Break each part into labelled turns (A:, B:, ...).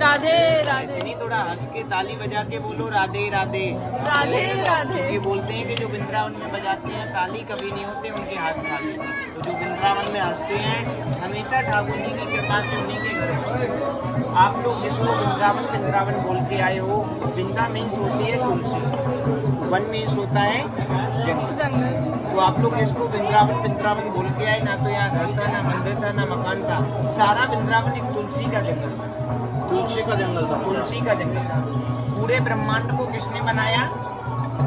A: राधे राधे।
B: ऐसे नहीं, थोड़ा हंस के ताली बजा के बोलो राधे राधे।
A: राधे राधे।
B: ये बोलते हैं कि जो वृंदावन में बजाते हैं ताली कभी नहीं होते उनके हाथ खाली। तो जो वृंदावन में हंसते हैं हमेशा ठाकुर जी की कृपा से उन्हीं के घर में। आप लोग जिसको वृंदावन वृंदावन बोल के आए हो, वृंदा मीन्स होती है तुलसी, वन मीन्स होता है जंगल। तो आप लोग जिसको वृंदावन वृंदावन बोल के आए, ना तो यहाँ घर था, ना मंदिर था, ना मकान था, सारा वृंदावन एक तुलसी का जंगल था।
C: तुलसी का जंगल था।
B: तुलसी का जंगल था। पूरे ब्रह्मांड को किसने बनाया?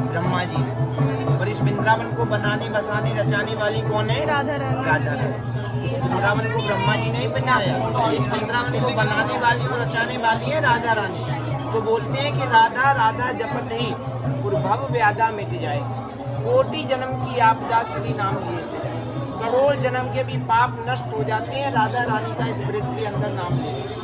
B: ब्रह्मा जी ने। और इस वृंदावन को बनाने बसाने रचाने वाली कौन है?
A: राधा रानी।
B: राधा रानी। इस वृंदावन को ब्रह्मा जी ने ही बनाया, इस वृंदावन को बनाने वाली और रचाने वाली है राधा रानी। तो बोलते हैं कि राधा राधा जपत ही भव व्याधा मिट जाए, कोटि जन्म की आपदा श्री नाम लिए से जाए। करोड़ जन्म के भी पाप नष्ट हो जाते हैं राधा रानी का इस वृक्ष के अंदर नाम लेने से।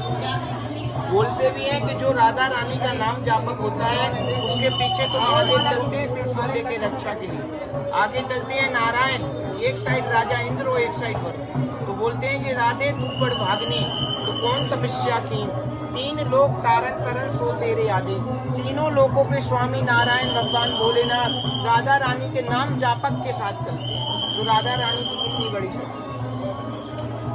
B: बोलते भी हैं कि जो राधा रानी का नाम जापक होता है उसके पीछे तो महादेव चलते हैं त्रिशूल के रक्षा के लिए, आगे चलते हैं नारायण, एक साइड राजा इंद्र और एक साइड वरुण। तो बोलते हैं कि राधे तू बड़ भागनी तो कौन तपस्या की, तीन लोग तारन तरन सो तेरे आदि। तीनों लोगों के स्वामी नारायण भगवान भोलेनाथ राधा रानी के नाम जापक के साथ चलते हैं। तो राधा रानी की कितनी बड़ी शक्ति।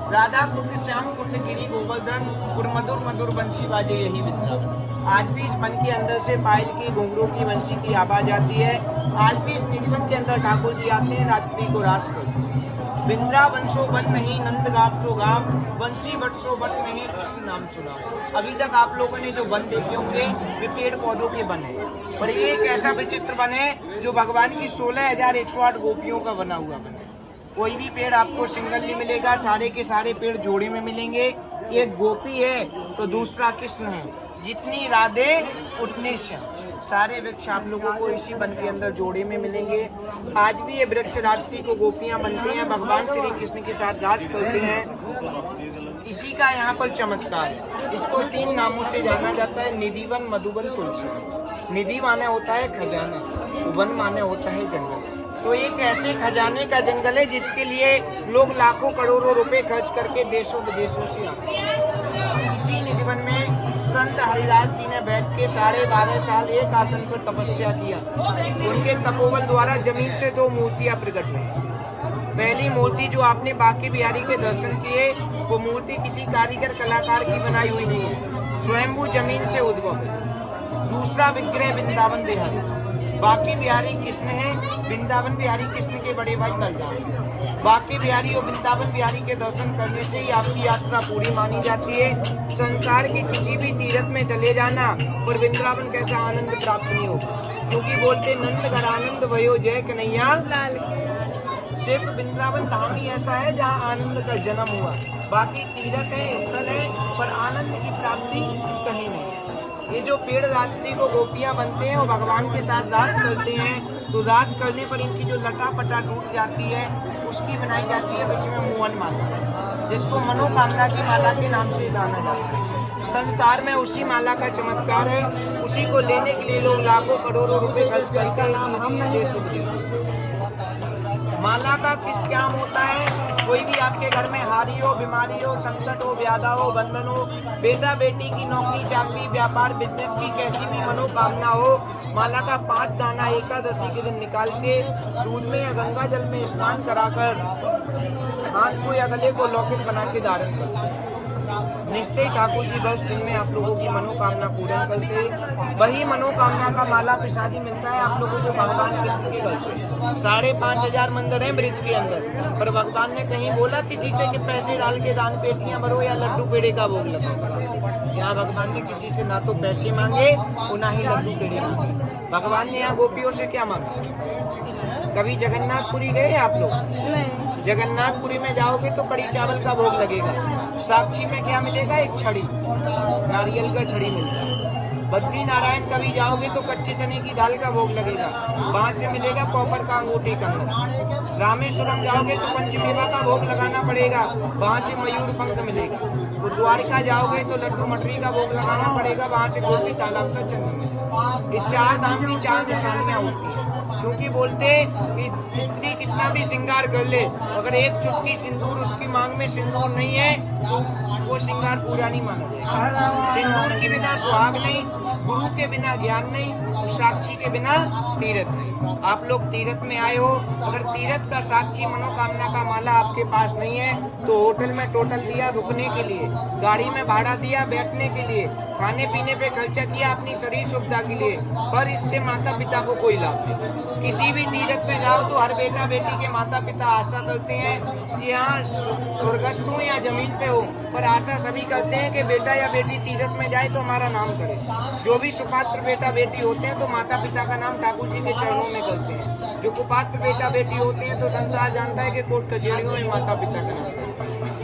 B: राधा कुंड श्याम कुंड गिरी गोवर्धन और मधुर मधुर बंसी बाजे यही वृंदावन। आज भी इस वन के अंदर से पायल की घुंघरू की बंसी की आवाज आती है। आज भी इस निधिवन के अंदर ठाकुर जी आते हैं, रात्रि को रास करते हैं। वृंदावन सो वन नहीं नंद गाप सो गाम, बंसी बट सो बट नहीं कृष्ण नाम सुना। अभी तक आप लोगों ने जो वन देखे होंगे वे पेड़ पौधों के वन है, पर ये एक ऐसा विचित्र वन है जो भगवान की 16,108 गोपियों का बना हुआ वन है। कोई भी पेड़ आपको सिंगल नहीं मिलेगा, सारे के सारे पेड़ जोड़ी में मिलेंगे। एक गोपी है तो दूसरा कृष्ण है, जितनी राधे उतने श्याम। सारे वृक्ष आप लोगों को इसी वन के अंदर जोड़े में मिलेंगे। आज भी ये वृक्ष रात्रि को गोपियां बनते हैं, भगवान श्री कृष्ण के साथ राज करते हैं। इसी का यहाँ पर चमत्कार है। इसको 3 नामों से जाना जाता है, निधिवन, मधुबन, तुलसी। निधि माने होता है खजाना, वन माने होता है जंगल। तो एक ऐसे खजाने का जंगल है जिसके लिए लोग लाखों करोड़ों रुपए खर्च करके देशों विदेशों से आते हैं। इसी निधिवन में संत हरिदास जी ने बैठ के 12.5 साल एक आसन पर तपस्या किया। उनके तपोबल द्वारा जमीन से 2 मूर्तियां प्रकट हुई। पहली मूर्ति जो आपने बांके बिहारी के दर्शन किए, वो मूर्ति किसी कारीगर कलाकार की बनाई हुई नहीं है, स्वयंभू जमीन से उद्भव है। दूसरा विग्रह वृंदावन बिहारी। बांके बिहारी कृष्ण है, वृंदावन बिहारी कृष्ण के बड़े भाई बलराम। बांके बिहारी और वृंदावन बिहारी के दर्शन करने से ही आपकी यात्रा पूरी मानी जाती है। संसार के किसी भी तीर्थ में चले जाना और वृंदावन कैसा आनंद प्राप्त नहीं होगा, क्योंकि बोलते नंद घर आनंद भयो जय कन्हैया लाल। सिर्फ वृंदावन धाम ही ऐसा है जहाँ आनंद का जन्म हुआ। बाकी तीर्थ है, स्थल है, पर आनंद की प्राप्ति कहीं नहीं है। ये जो पेड़ रात्रि को गोपियां बनते हैं और भगवान के साथ रास करते हैं, तो रास करने पर इनकी जो लटा पटा टूट जाती है उसकी बनाई जाती है बीच में मोहन माला, जिसको मनोकामना की माला के नाम से जाना जाता है। संसार में उसी माला का चमत्कार है, उसी को लेने के लिए लोग लाखों करोड़ों रुपए खर्च करके हम माला का किस क्या होता है। कोई भी आपके घर में हारी हो, बीमारी हो, संकट हो, व्याधा हो, बंधन हो, बेटा बेटी की नौकरी चाकरी व्यापार बिजनेस की कैसी भी मनोकामना हो, माला का 5 दाना एकादशी के दिन निकाल के दूध में या गंगा जल में स्नान कराकर हाथ को या गले को लौकिक बना के धारण करते हैं। निश्चय ठाकुर जी 10 दिन में आप लोगों की मनोकामना पूर्ण करके वही मनोकामना का माला प्रसादी मिलता है आप लोगों को भगवान कृष्ण के घर से। 5,500 मंदिर हैं ब्रिज के अंदर, पर भगवान ने कहीं बोला किसी से कि पैसे डाल के दान पेटियां भरो या लड्डू पेड़े का भोग लगाओ। यहाँ भगवान ने किसी से ना तो पैसे मांगे और ना ही लड्डू पेड़े मांगे। भगवान ने यहाँ गोपियों से क्या मांगा? कभी जगन्नाथपुरी गए आप लोग?
A: नहीं।
B: जगन्नाथपुरी में जाओगे तो कड़ी चावल का भोग लगेगा। साक्षी में क्या मिलेगा? एक छड़ी, नारियल का छड़ी मिलता है। बद्री नारायण कभी जाओगे तो कच्चे चने की दाल का भोग लगेगा, वहाँ से मिलेगा कॉपर का अंगूठी कंगन। रामेश्वरम जाओगे तो पंचमेवा का भोग लगाना पड़ेगा, वहाँ से मयूर पंख मिलेगा। तो द्वारका जाओगे तो लड्डू मटरी का भोग लगाना पड़ेगा, वहाँ से गोपी तालाब का चंदन मिलेगा। ये 4 धाम की 4 निशानियाँ होती है। क्योंकि बोलते कि स्त्री कितना भी श्रृंगार कर ले, अगर एक चुटकी सिंदूर उसकी मांग में सिंदूर नहीं है तो वो श्रृंगार पूरा नहीं माना जाएगा। सिंदूर के बिना सुहाग नहीं, गुरु के बिना ज्ञान नहीं, साक्षी के बिना तीरथ नहीं। आप लोग तीरथ में आए हो, अगर तीरथ का साक्षी मनोकामना का माला आपके पास नहीं है तो होटल में टोटल दिया रुकने के लिए, गाड़ी में भाड़ा दिया बैठने के लिए, खाने पीने पे खर्चा किया अपनी शरीर सुविधा के लिए, पर इससे माता पिता को कोई लाभ नहीं। किसी भी तीरथ में जाओ तो हर बेटा बेटी के माता पिता आशा करते हैं कि यहाँ स्वर्गस्थ हो या जमीन पे हो, पर आशा सभी करते हैं कि बेटा या बेटी तीरथ में जाए तो हमारा नाम करे। जो भी सुपात्र बेटा बेटी होते हैं तो माता पिता का नाम ठाकुर जी के चरणों में करते हैं। जो कुपात्र बेटा बेटी होते हैं तो संसार जानता है कि कोर्ट कचहरियों में माता पिता का नाम करते हैं।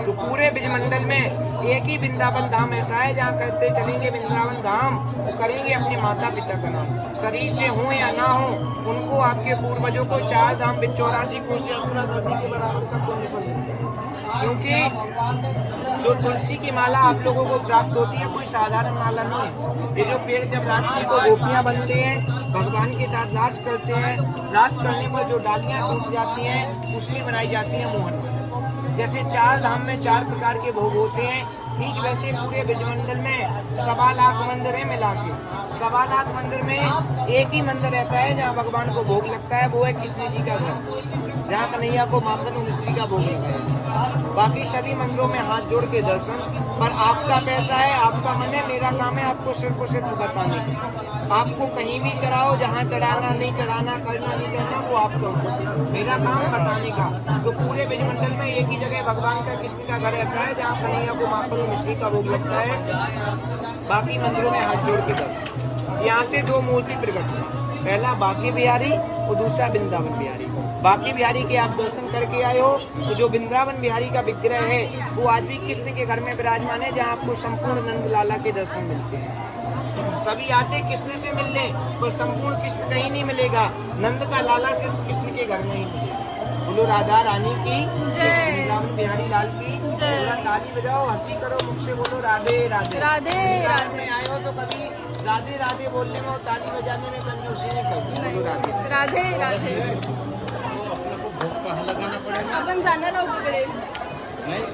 B: तो पूरे ब्रजमंडल में एक ही वृंदावन धाम ऐसा है जहाँ कहते चलेंगे वृंदावन धाम तो करेंगे अपने माता पिता का नाम, शरीर से हो या ना हो उनको आपके पूर्वजों को 4 धाम 84 कोशियां पूरा करने के बराबर का पुण्य मिलता है। क्योंकि जो तुलसी की माला आप लोगों को प्राप्त होती है कोई साधारण माला नहीं है। ये जो पेड़ जब रात्रि को गोपियां बनते हैं, भगवान के साथ रास करते हैं, रास करने पर जो डालियां टूट जाती हैं उसमें बनाई जाती है मोहन। जैसे 4 धाम में 4 प्रकार के भोग होते हैं, ठीक वैसे पूरे ब्रजमंडल में 1.25 लाख मंदिर है मिला के। 1.25 लाख मंदिर में एक ही मंदिर ऐसा है जहाँ भगवान को भोग लगता है, वो है कृष्ण जी का घर, जहाँ कन्हैया को माखन और मिश्री का भोग लगता है। बाकी सभी मंदिरों में हाथ जोड़ के दर्शन, पर आपका पैसा है, आपका मन है, मेरा काम है आपको सिर्फ और सिर्फ बताने का। आपको कहीं भी चढ़ाओ, जहाँ चढ़ाना नहीं चढ़ाना, करना नहीं करना वो आपका, मेरा काम बताने का। तो पूरे ब्रजमंडल में एक ही जगह भगवान का कृष्ण का घर ऐसा है जहाँ कन्हैया को माखन और मिश्री का भोग लगता है। बाकी मंदिरों में हाथ जोड़ के दर्शन। यहाँ से 2 मूर्ति प्रकट हुई, पहला बांके बिहारी और दूसरा वृंदावन बिहारी। बांके बिहारी के आप दर्शन करके आए हो, तो जो वृंदावन बिहारी का विग्रह है वो आज भी कृष्ण के घर में विराजमान है, जहाँ आपको संपूर्ण नंद लाला के दर्शन मिलते हैं। सभी आते कृष्ण से मिलने, पर संपूर्ण कृष्ण कहीं नहीं मिलेगा, नंद का लाला सिर्फ कृष्ण के घर में ही मिलेगा। बोलो राधा रानी की जय, वृंदावन बिहारी लाल की जय। ताली बजाओ, हंसी करो, मुख से बोलो राधे राधे राधे राधे। आए हो तो कभी राधे राधे बोलने में और ताली बजाने में कंजूसी नहीं करते। बोलो राधे
A: राधे राधे।
C: भोग कहाँ लगाना पड़ेगा?
A: अपन जाना रहो तिकडे
C: नहीं,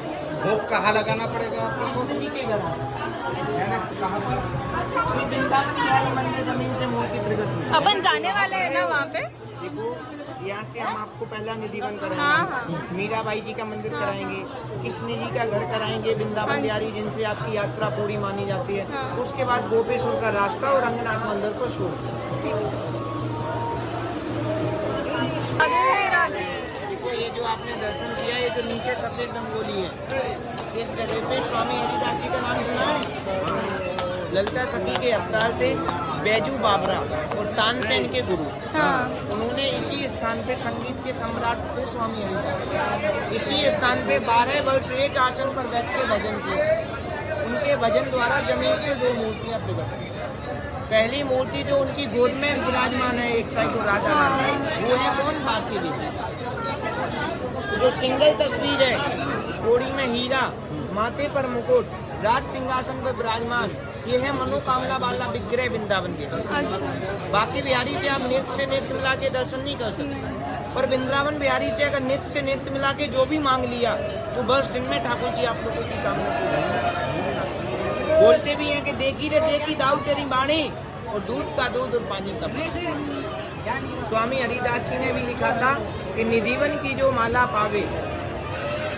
C: भोग कहाँ लगाना पड़ेगा?
B: कृष्ण जी के घर
C: है ना, कहाँ पर?
B: वृंदावन बिहारी मंदिर जमीन से मूर्ति प्रकट हुई।
A: अपन जाने वाले हैं ना वहाँ पे।
B: देखो यहाँ से हम आपको पहला निधिवन
A: हाँ,
B: कराएंगे,
A: हाँ।
B: मीराबाई जी का मंदिर कराएंगे, कृष्ण जी का घर कराएंगे, वृंदावन बिहारी जिनसे आपकी यात्रा पूरी मानी जाती है।
A: हाँ।
B: उसके बाद गोपेश्वर का रास्ता और रंगनाथ मंदिर को छोड़
A: राधे राधे।
B: देखो ये जो आपने दर्शन किया, ये जो नीचे सफेद रंगोली है, इस जगह पे स्वामी हरिदास जी का नाम सुना है? ललिता सखी के अवतार थे, बैजू बाबरा और तानसेन के गुरु।
A: हाँ।
B: उन्होंने इसी स्थान पे संगीत के सम्राट थे स्वामी हरिदास। इसी स्थान पे 12 वर्ष एक आसन पर बैठ के भजन किया। उनके भजन द्वारा जमीन से 2 मूर्तियां प्रकट हुई। पहली मूर्ति जो उनकी गोद में विराजमान है एक साइड राधा रानी, वो है कौन? बांके बिहारी। जो सिंगल तस्वीर है, कोड़ी में हीरा, माथे पर मुकुट, राज सिंहासन पर विराजमान, ये है मनोकामना वाला विग्रह वृंदावन के।
A: अच्छा।
B: बांके बिहारी से आप नेत्र से नेत्र मिला के दर्शन नहीं कर सकते, पर वृंदावन बिहारी से अगर नेत्र से नेत्र मिला के जो भी मांग लिया तो बस दिन में ठाकुर जी आप लोगों की कामना पूरी। बोलते भी हैं कि देखी रे देखी दाऊ तेरी बाणी, और दूध का दूध और पानी का पानी। स्वामी हरिदास जी ने भी लिखा था कि निधिवन की जो माला पावे।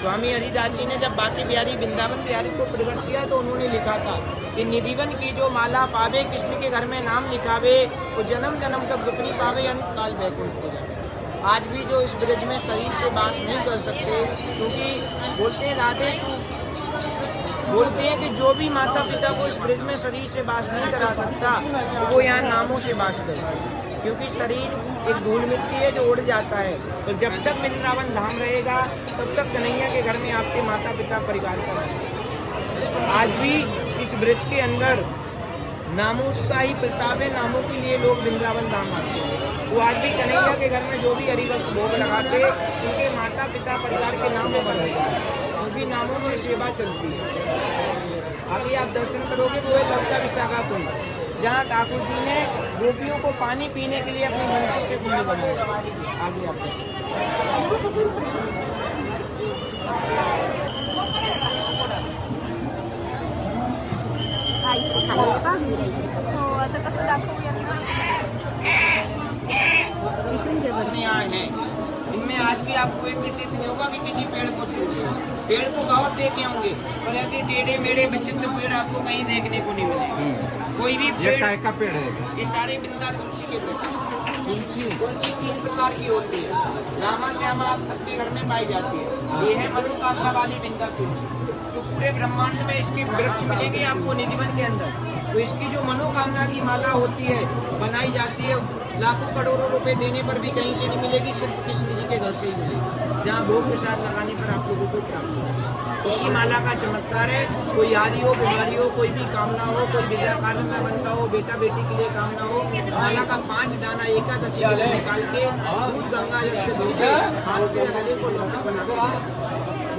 B: स्वामी हरिदास जी ने जब बांके बिहारी वृंदावन बिहारी को प्रकट किया तो उन्होंने लिखा था कि निधिवन की जो माला पावे, कृष्ण के घर में नाम लिखावे, तो जन्म जन्म तक दुखनी पावे, अंत काल वैकुंठ हो जाए। आज भी जो इस ब्रज में शरीर से वास नहीं कर सकते, क्योंकि बोलते हैं राधे, बोलते हैं कि जो भी माता पिता को इस ब्रज में शरीर से वास नहीं करा सकता तो वो यहाँ नामों से वास करे, क्योंकि शरीर एक धूल मिट्टी है जो उड़ जाता है। तो जब तक वृंदावन धाम रहेगा तब तक कन्हैया के घर में आपके माता पिता परिवार का। आज भी इस ब्रज के अंदर नामों का ही प्रताप है, नामों के लिए लोग वृंदावन धाम आते हैं। वो आज भी कन्हैया के घर में जो भी हरिभक्त भोग लगाते उनके माता पिता परिवार के नाम में बन रहे हैं, क्योंकि नामों से सेवा चलती है। अभी आप दर्शन करोगे वो है ललिता विशाखा कुंड। जहाँ ठाकुर जी ने गोपियों को पानी पीने के लिए अपनी बंसी से कुंड बनाया। आगे आप
A: हो आता कसं दाखवूया ना.
B: यहाँ है, इनमें आज भी आपको एक प्रतीत नहीं होगा कि किसी पेड़ को छू लिया। पेड़ तो बहुत देखे होंगे, पर ऐसे टेढ़े मेढ़े विचित्र पेड़ आपको कहीं देखने को नहीं मिलेंगे। कोई भी
C: ये
B: पेड़,
C: काय का पेड़ है?
B: ये सारे बिंदा तुलसी के पेड़।
C: तुलसी।
B: तुलसी 3 प्रकार की होती है, रामा श्यामा आप सबके घर में पाई जाती है। ये है मनोकामना वाली बिंदा तुलसी, जो पूरे ब्रह्मांड में इसके वृक्ष मिलेंगे आपको निधिवन के अंदर। तो इसकी जो मनोकामना की माला होती है, बनाई जाती है, लाखों करोड़ों रुपए देने पर भी कहीं से नहीं मिलेगी, सिर्फ कृष्ण जी के घर से ही मिलेगी, जहाँ भोग प्रसाद लगाने पर आप लोगों को प्राप्त होगा। इसी माला का चमत्कार है, कोई यारी हो, बीमारी हो, कोई भी कामना हो, कोई विद्या कार्य में बनता हो, बेटा बेटी के लिए कामना हो, माला का 5 दाना एकादशी के लिए निकाल के दूध गंगा जल से धो के हाथ के गले को लौटा बना के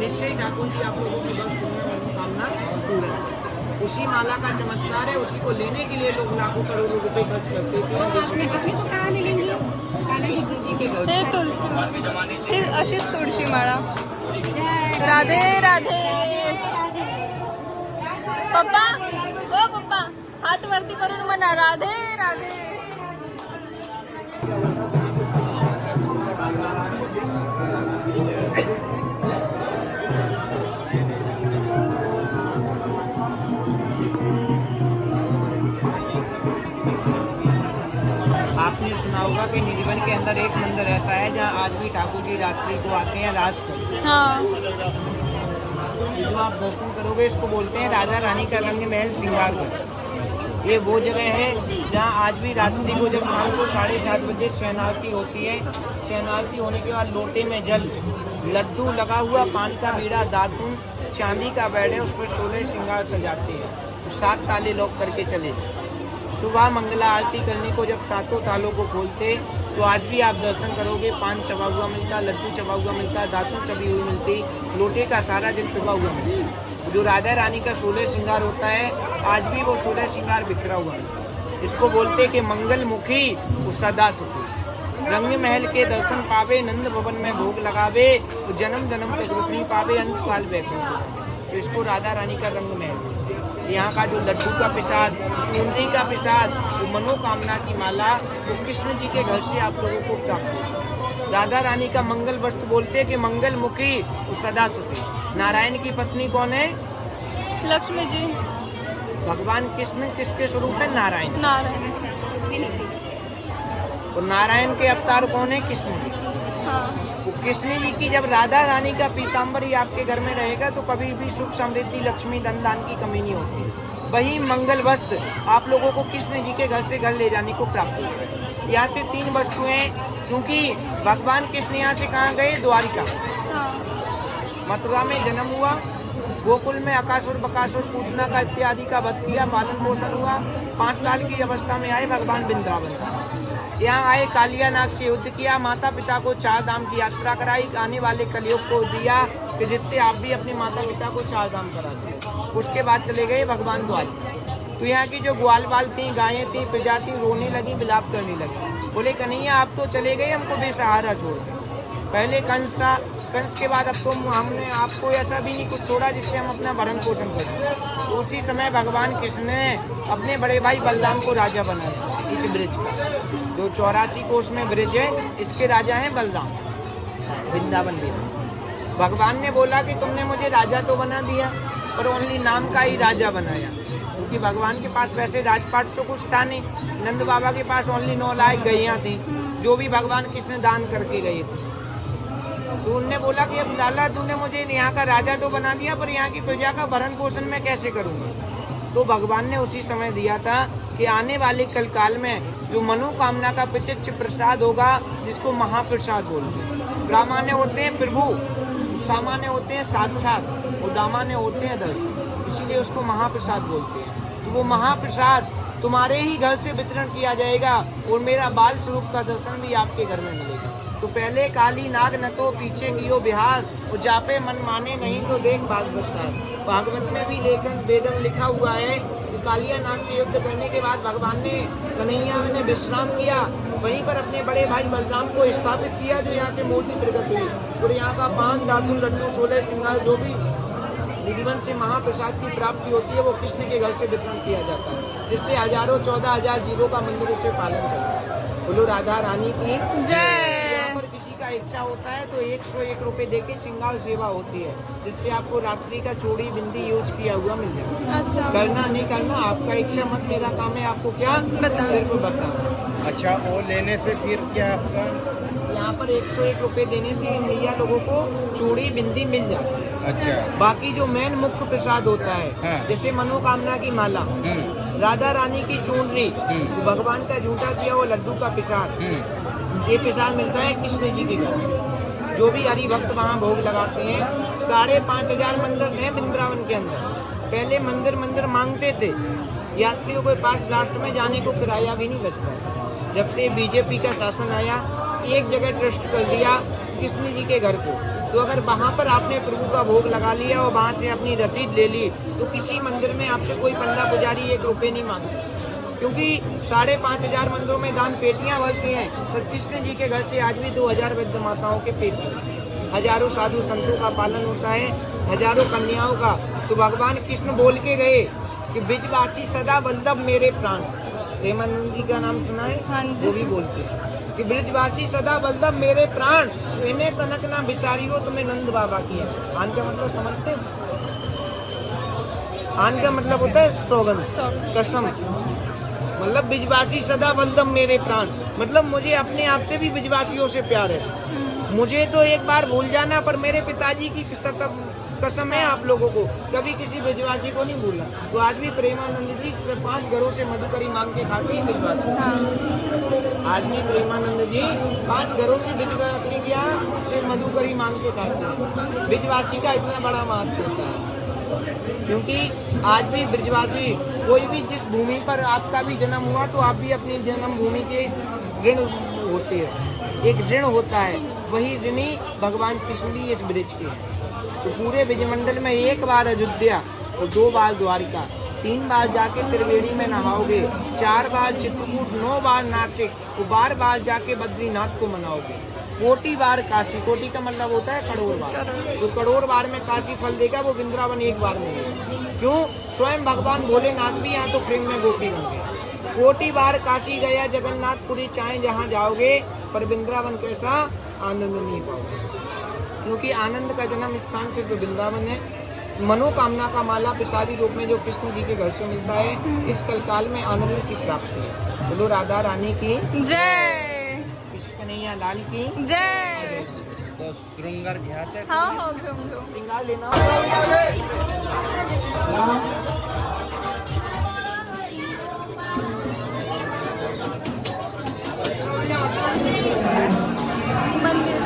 B: निश्चय ठाकुर जी आप लोगों की बस में मनोकामना पूर्ण है। उसी माला का चमत्कार है, उसी को लेने के लिए लोग लाखों करोड़ों रुपए खर्च करते थे। कृष्ण जी के घर
A: हे तुलसी, ही अशीच तुळशी माळा. राधे राधे. पप्पा, ओ पप्पा, हात वरती करून म्हणा राधे राधे.
B: आपने सुना होगा कि निधिवन के अंदर एक मंदिर ऐसा है जहाँ आज भी ठाकुर जी रात्रि को आते हैं रास करते
A: हाँ.
B: हैं। जो आप दर्शन करोगे इसको बोलते हैं राजा रानी का रंग महल श्रृंगार घर। ये वो जगह है जहाँ आज भी रात्रि को जब शाम को 7:30 बजे शयनारती होती है, शयनारती होने के बाद लोटे में जल, लड्डू लगा हुआ, पान का बीड़ा, दातुन, चांदी का बेड है, उस पर 16 श्रृंगार सजाते हैं। 7 ताले लॉक करके चले। सुबह मंगला आरती करने को जब 7 तालों को खोलते तो आज भी आप दर्शन करोगे, पान चबा हुआ मिलता, लड्डू चबा हुआ मिलता, दातुन चबी हुई मिलती, लोटे का सारा जल पिबा हुआ मिलता। जो राधा रानी का 16 श्रृंगार होता है, आज भी वो 16 श्रृंगार बिखरा हुआ है। इसको बोलते कि मंगल मुखी वो सदा सुखी। रंग महल के दर्शन पावे, नंद भवन में भोग लगावे, तो जन्म जन्म तक रुक नहीं पावे, अंत काल बैकुंठ। तो इसको राधा रानी का रंग महल। यहाँ का जो लड्डू का प्रसाद, चूंदी का प्रसाद, वो मनोकामना की माला, वो कृष्ण जी के घर से आप लोगों को प्राप्त होगी। राधा रानी का मंगल वस्त्र बोलते हैं कि मंगल मुखी वो सदा सुखी। नारायण की पत्नी कौन है?
A: लक्ष्मी जी.
B: भगवान कृष्ण किसके स्वरूप है? नारायण।
A: नारायण.
B: और नारायण के अवतार कौन है? कृष्ण जी।
A: हाँ.
B: वो कृष्ण जी की जब राधा रानी का पीताम्बर ही आपके घर में रहेगा तो कभी भी सुख समृद्धि लक्ष्मी धन दान की कमी नहीं होती। वही मंगल वस्त्र आप लोगों को कृष्ण जी के घर से घर ले जाने को प्राप्त होगा। यहाँ से 3 वस्तुएं, क्योंकि भगवान कृष्ण यहाँ से कहाँ गए? द्वारिका। मथुरा में जन्म हुआ, गोकुल में अकासुर बकासुर पूतना का इत्यादि का वध किया, पालन पोषण हुआ। 5 साल की अवस्था में आए भगवान वृंदावन। यहाँ आए, कालिया नाग से युद्ध किया, माता पिता को 4 धाम की यात्रा कराई, आने वाले कलयुग को दिया कि जिससे आप भी अपने माता पिता को 4 धाम करा दें। उसके बाद चले गए भगवान द्वारिका। तो यहाँ की जो ग्वाल बाल थी, गायें थी, प्रजा थी, रोने लगी, विलाप करने लगी। बोले कन्हैया आप तो चले गए, हमको बेसहारा छोड़ दे। पहले कंस था, कंस के बाद अब तो हमने आपको ऐसा भी नहीं कुछ छोड़ा जिससे हम अपना भरण पोषण करें। तो उसी समय भगवान कृष्ण ने अपने बड़े भाई बलराम को राजा बनाया इस ब्रिज का। जो 84 कोस में ब्रिज है, इसके राजा हैं बलराम, वृंदावन में। भगवान ने बोला कि तुमने मुझे राजा तो बना दिया, पर ओनली नाम का ही राजा बनाया, क्योंकि भगवान के पास वैसे राजपाट तो कुछ था नहीं। नंद बाबा के पास ओनली 9 लाख गैया थी, जो भी भगवान कृष्ण दान करके गए थे। तो उनने बोला कि अब लाला तूने मुझे यहाँ का राजा तो बना दिया, पर यहाँ की प्रजा का भरण पोषण मैं कैसे करूँगा? तो भगवान ने उसी समय दिया था कि आने वाले कल काल में जो मनोकामना का प्रत्यक्ष प्रसाद होगा, जिसको महाप्रसाद बोलते हैं। ब्राह्मण होते हैं प्रभु, सामान्य होते हैं साक्षात, और दामान्य होते हैं दस, इसीलिए उसको महाप्रसाद बोलते हैं। तो वो महाप्रसाद तुम्हारे ही घर से वितरण किया जाएगा, और मेरा बाल स्वरूप का दर्शन भी आपके घर में मिलेगा। तो पहले काली नाग न तो पीछे कियो बिहार, और जापे मन माने नहीं तो देख भाग बसार। भागवत में भी लेखन वेदन लिखा हुआ है कि कालिया नाग से युद्ध करने के बाद भगवान ने कन्हैया ने विश्राम किया। वहीं पर अपने बड़े भाई बलराम को स्थापित किया, जो यहाँ से मूर्ति प्रकट हुई। और यहाँ का पान, दातुन, लड्डू, 16 श्रृंगार जो भी विधिवत से महाप्रसाद की प्राप्ति होती है वो कृष्ण के घर से वितरण किया जाता है, जिससे हजारों 14,000 जीवों का मंदिर से पालन चलता है। बोलो राधा रानी की
A: जय।
B: यहाँ पर किसी का इच्छा होता है तो 101 रुपए देके श्रृंगार सेवा होती है, जिससे आपको रात्रि का चूड़ी बिंदी यूज किया हुआ मिल जाएगा।
A: अच्छा,
B: करना नहीं करना आपका इच्छा मत, मेरा काम है आपको क्या
A: बताना।
B: सिर्फ बताना।
C: अच्छा, वो लेने से फिर क्या आपका?
B: यहाँ पर 101 रुपए देने से इन भैया लोगों को चूड़ी बिंदी मिल जाती है।
C: अच्छा।
B: बाकी जो मेन मुख्य प्रसाद होता है,
C: हाँ।
B: जैसे मनोकामना की माला, राधा रानी की चूनरी, भगवान का झूठा किया वो लड्डू का प्रसाद, ये प्रसाद मिलता है कृष्ण जी के घर। जो भी हरि भक्त वहाँ भोग लगाते हैं। 5,500 मंदिर हैं वृंदावन के अंदर। पहले मंदिर मांगते थे, यात्रियों के पास लास्ट में जाने को किराया भी नहीं बचता। जब से बीजेपी का शासन आया, एक जगह ट्रस्ट कर दिया कृष्ण जी के घर को, तो अगर वहाँ पर आपने प्रभु का भोग लगा लिया और वहाँ से अपनी रसीद ले ली तो किसी मंदिर में आपसे कोई पंडा पुजारी 1 रुपये नहीं मांगता, क्योंकि 5,500 मंदिरों में दान पेटियाँ भरती हैं, पर कृष्ण जी के घर से आज भी 2,000 वृद्ध माताओं के पेट में हजारों साधु संतों का पालन होता है, हजारों कन्याओं का। तो भगवान कृष्ण बोल के गए कि ब्रजवासी सदा वल्लभ मेरे प्राण। प्रेमानंद जी का नाम सुना है?
A: हाँ जी।
B: वो भी बोलते हैं कि ब्रजवासी सदा वल्लभ मेरे प्राण, इन्हें तनक ना बिसारियो तुम्हें नंद बाबा किया। आन का मतलब समझते हो? आन का मतलब होता है सौगंध, कसम। मतलब ब्रजवासी सदा वल्लभ मेरे प्राण, मतलब मुझे अपने आप से भी ब्रजवासियों से प्यार है। मुझे तो एक बार भूल जाना, पर मेरे पिताजी की कसम है आप लोगों को, कभी किसी ब्रजवासी को नहीं भूलना। तो आज भी प्रेमानंद जी 5 घरों से मधुकरी मांग के खाते हैं ब्रजवासी। आज भी प्रेमानंद जी 5 घरों से ब्रजवासी क्या से मधुकरी मांग के खाते हैं। ब्रजवासी का इतना बड़ा महत्व होता है, क्योंकि आज भी ब्रजवासी, कोई भी जिस भूमि पर आपका भी जन्म हुआ तो आप भी अपनी जन्मभूमि के ऋण होते हैं, एक ऋण होता है, वही ऋणी भगवान कृष्ण भी इस ब्रज के हैं। तो पूरे ब्रजमंडल में 1 बार अयोध्या और 2 बार द्वारिका, 3 बार जाके त्रिवेणी में नहाओगे, 4 बार चित्रकूट, 9 बार नासिक, और 12 बार जाके बद्रीनाथ को मनाओगे, 40 बार काशी। कोटि का मतलब होता है करोड़ बार। तो करोड़ बार में काशी फल देगा, वो वृंदावन 1 बार में देगा। क्यों? स्वयं भगवान भोलेनाथ भी यहाँ तो प्रेम में गोपी बन गए। 40 बार काशी गया जगन्नाथपुरी, चाहे जहाँ जाओगे, पर वृंदावन कैसा आनंद नहीं पाओगे, क्योंकि आनंद का जन्म स्थान सिर्फ वृंदावन है। मनोकामना का माला प्रसादी रूप में जो कृष्ण जी के घर से मिलता है, इस कलकाल में आनंद की प्राप्ति है। बोलो राधा रानी की
A: जय।
B: कृष्ण कन्हैया लाल की
A: जय।
C: तो श्रृंगार घ्यायचं
A: हाँ हो घेऊन
B: श्रृंगार लेना
A: मंदिर